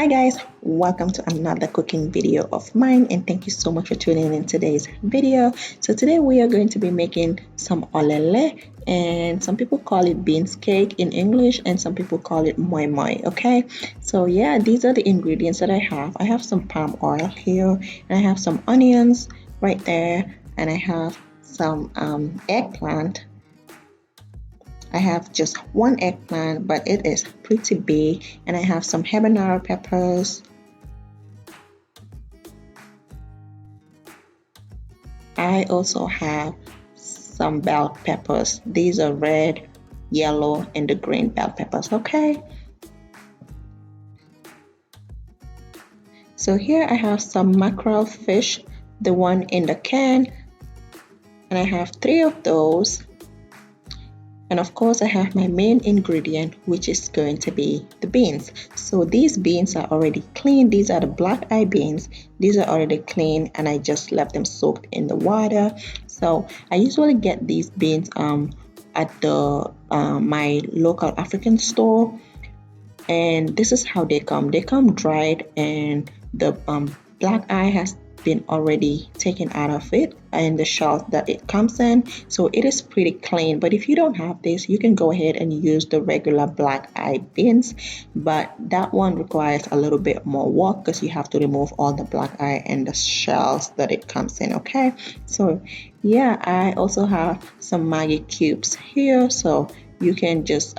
Hi guys, welcome to another cooking video of mine, and thank you so much for tuning in today's video. So today we are going to be making some oleleh, and some people call it beans cake in English and some people call it moimoi. Okay, so yeah, these are the ingredients that I have. I have some palm oil here, and I have some onions right there, and I have some eggplant. I have just one eggplant, but it is pretty big, and I have some habanero peppers. I also have some bell peppers. These are red, yellow, and the green bell peppers. Okay. So here I have some mackerel fish, the one in the can, and I have 3 of those. And of course, I have my main ingredient, which is going to be the beans. So these beans are already clean. These are the black eye beans. These are already clean, and I just left them soaked in the water. So I usually get these beans at the my local African store, and this is how they come. They come dried, and the black eye has been already taken out of it and the shell that it comes in, so it is pretty clean. But if you don't have this, you can go ahead and use the regular black eye beans, but that one requires a little bit more work because you have to remove all the black eye and the shells that it comes in. Okay, so yeah, I also have some Maggi cubes here, so you can just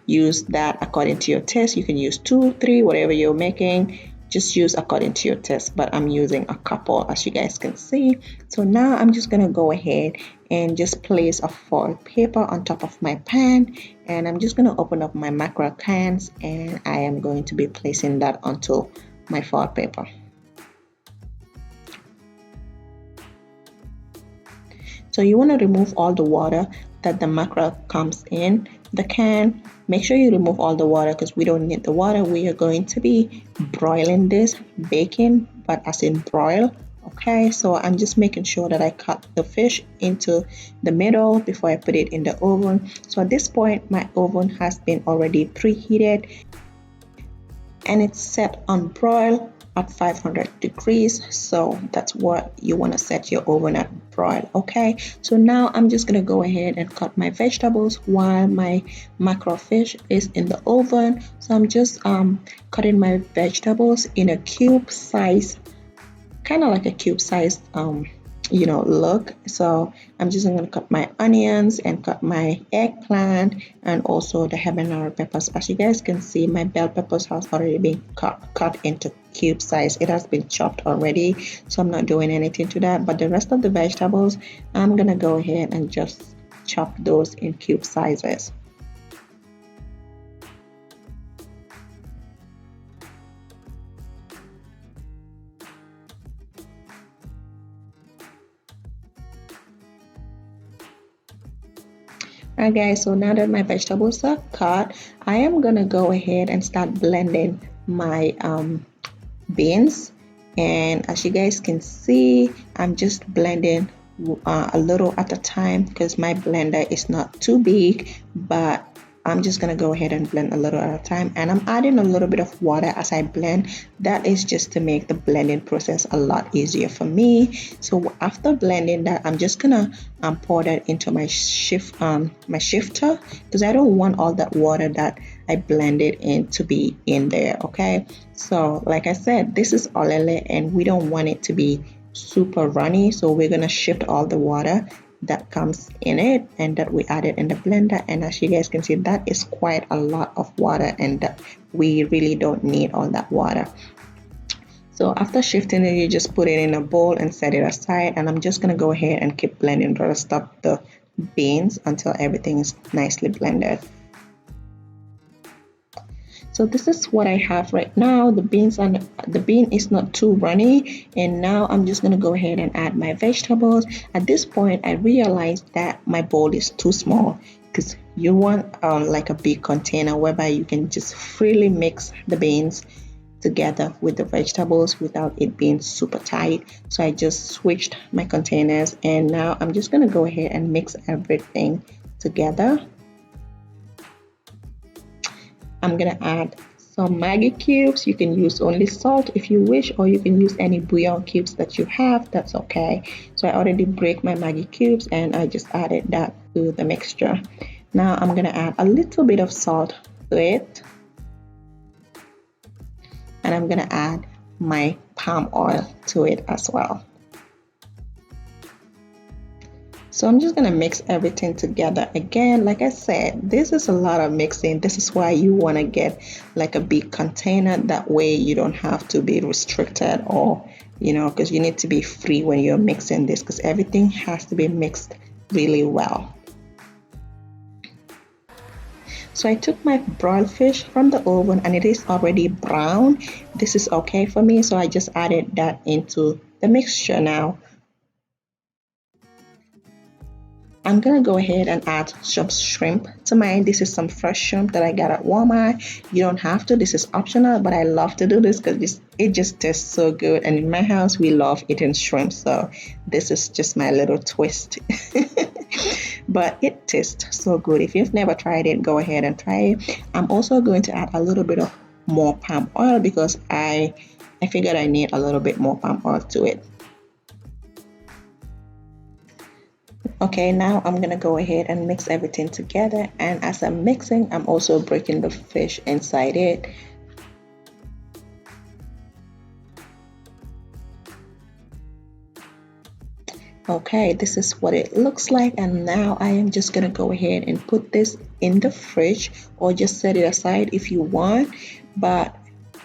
use that according to your taste. You can use 2, 3, whatever you're making. Just use according to your taste, but I'm using a couple, as you guys can see. So now I'm just gonna go ahead and just place a foil paper on top of my pan, and I'm just gonna open up my mackerel cans, and I am going to be placing that onto my foil paper. So you want to remove all the water that the mackerel comes in the can. Make sure you remove all the water because we don't need the water. We are going to be broiling this, baking, but as in broil. Okay, so I'm just making sure that I cut the fish into the middle before I put it in the oven. So at this point, my oven has been already preheated, and it's set on broil at 500 degrees. So that's what you want to set your oven at, broil. Okay, so now I'm just gonna go ahead and cut my vegetables while my mackerel fish is in the oven. So I'm just cutting my vegetables in a cube size, kind of like a cube size look. So I'm just going to cut my onions and cut my eggplant and also the habanero peppers. As you guys can see, my bell peppers has already been cut into cube size. It has been chopped already, so I'm not doing anything to that. But the rest of the vegetables, I'm gonna go ahead and just chop those in cube sizes. Alright guys, so now that my vegetables are cut, I am gonna go ahead and start blending my beans. And as you guys can see, I'm just blending a little at a time because my blender is not too big, but I'm just gonna go ahead and blend a little at a time, and I'm adding a little bit of water as I blend. That is just to make the blending process a lot easier for me. So after blending that, I'm just gonna pour that into my shifter because I don't want all that water that I blended in to be in there. Okay, so like I said, this is oleleh and we don't want it to be super runny, so we're gonna shift all the water that comes in it and that we added in the blender. And as you guys can see, that is quite a lot of water, and we really don't need all that water. So after shifting it, you just put it in a bowl and set it aside, and I'm just gonna go ahead and keep blending the rest of the beans until everything is nicely blended. So this is what I have right now. The bean is not too runny, and now I'm just gonna go ahead and add my vegetables. At this point, I realized that my bowl is too small because you want like a big container whereby you can just freely mix the beans together with the vegetables without it being super tight. So I just switched my containers, and now I'm just gonna go ahead and mix everything together. I'm gonna add some Maggi cubes. You can use only salt if you wish, or you can use any bouillon cubes that you have. That's okay. So I already break my Maggi cubes and I just added that to the mixture. Now I'm gonna add a little bit of salt to it, and I'm gonna add my palm oil to it as well. So I'm just gonna mix everything together again. Like I said, this is a lot of mixing. This is why you wanna get like a big container. That way you don't have to be restricted, or because you need to be free when you're mixing this, because everything has to be mixed really well. So I took my broiled fish from the oven and it is already brown. This is okay for me, so I just added that into the mixture now. I'm gonna go ahead and add some shrimp to mine. This is some fresh shrimp that I got at Walmart. You don't have to, this is optional, but I love to do this because it just tastes so good. And in my house, we love eating shrimp, so this is just my little twist. But it tastes so good. If you've never tried it, go ahead and try it. I'm also going to add a little bit of more palm oil because I figured I need a little bit more palm oil to it. Okay, now I'm gonna go ahead and mix everything together, and as I'm mixing, I'm also breaking the fish inside it. Okay, this is what it looks like, and now I am just gonna go ahead and put this in the fridge, or just set it aside if you want, but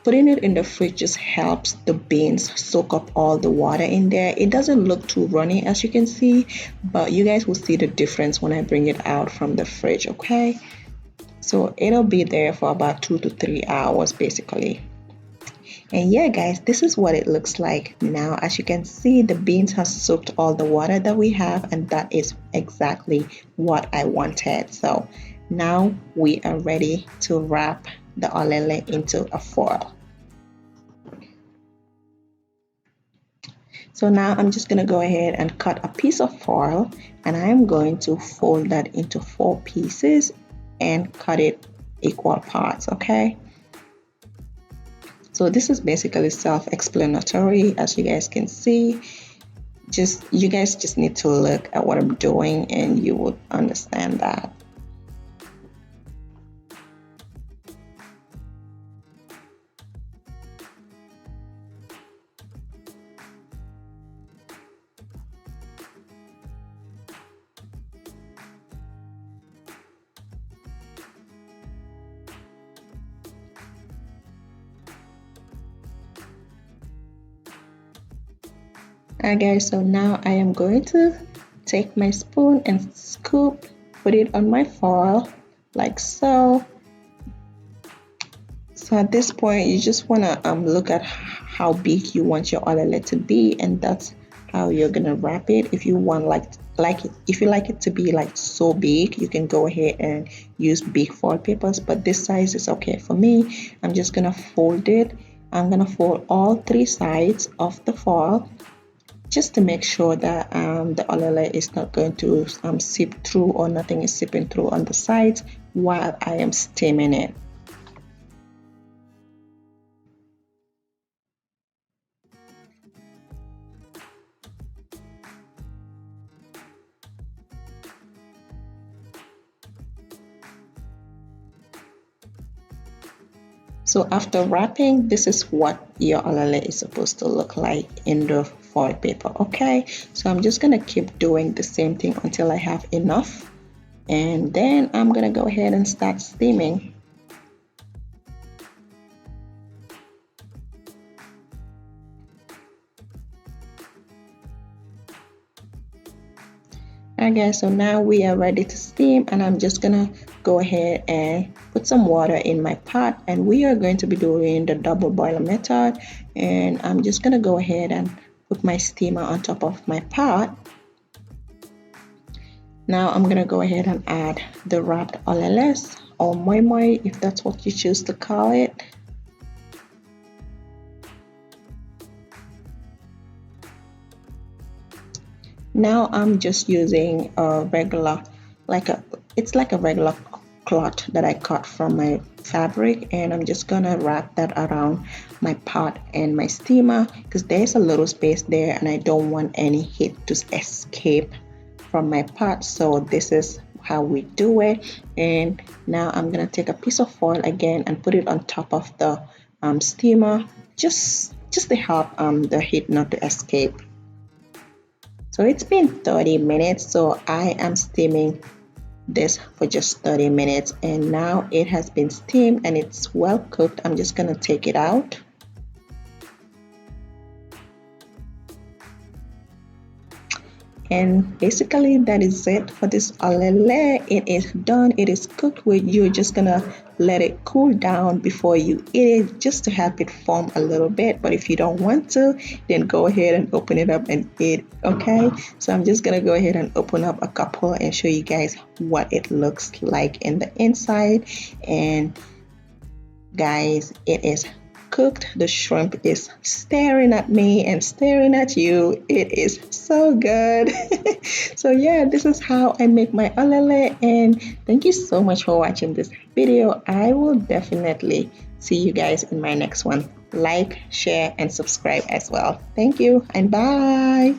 putting it in the fridge just helps the beans soak up all the water in there. It doesn't look too runny as you can see, but you guys will see the difference when I bring it out from the fridge, okay? So it'll be there for about 2 to 3 hours basically. And yeah guys, this is what it looks like now. As you can see, the beans have soaked all the water that we have, and that is exactly what I wanted. So now we are ready to wrap the oleleh into a foil. So now I'm just going to go ahead and cut a piece of foil, and I'm going to fold that into 4 pieces and cut it equal parts, okay? So this is basically self-explanatory, as you guys can see. You guys just need to look at what I'm doing and you would understand that. Alright guys, so now I am going to take my spoon and scoop, put it on my foil like so. So at this point, you just want to look at how big you want your oleleh to be, and that's how you're gonna wrap it. If you want if you like it to be like so big, you can go ahead and use big foil papers, but this size is okay for me. I'm just gonna fold it. I'm gonna fold all 3 sides of the foil, just to make sure that the oleleh is not going to seep through, or nothing is seeping through on the sides while I am steaming it. So after wrapping, this is what your oleleh is supposed to look like in the foil paper, okay? So I'm just gonna keep doing the same thing until I have enough, and then I'm gonna go ahead and start steaming. Okay, so now we are ready to steam, and I'm just gonna go ahead and put some water in my pot, and we are going to be doing the double boiler method. And I'm just gonna go ahead and put my steamer on top of my pot. Now I'm gonna go ahead and add the wrapped olelehs, or moimoi if that's what you choose to call it. Now I'm just using a regular, it's like a regular cloth that I cut from my fabric, and I'm just gonna wrap that around my pot and my steamer because there's a little space there and I don't want any heat to escape from my pot. So this is how we do it. And now I'm gonna take a piece of foil again and put it on top of the steamer, just to help the heat not to escape. So it's been 30 minutes, so I am steaming this for just 30 minutes, and now it has been steamed and it's well cooked. I'm just gonna take it out. And basically that is it for this oleleh. It is done, it is cooked. You're just gonna let it cool down before you eat it, just to help it form a little bit. But if you don't want to, then go ahead and open it up and eat. Okay, so I'm just gonna go ahead and open up a couple and show you guys what it looks like in the inside. And guys, it is cooked. The shrimp is staring at me and staring at you. It is so good. So yeah, this is how I make my oleleh, and thank you so much for watching this video. I will definitely see you guys in my next one. Like, share, and subscribe as well. Thank you and bye.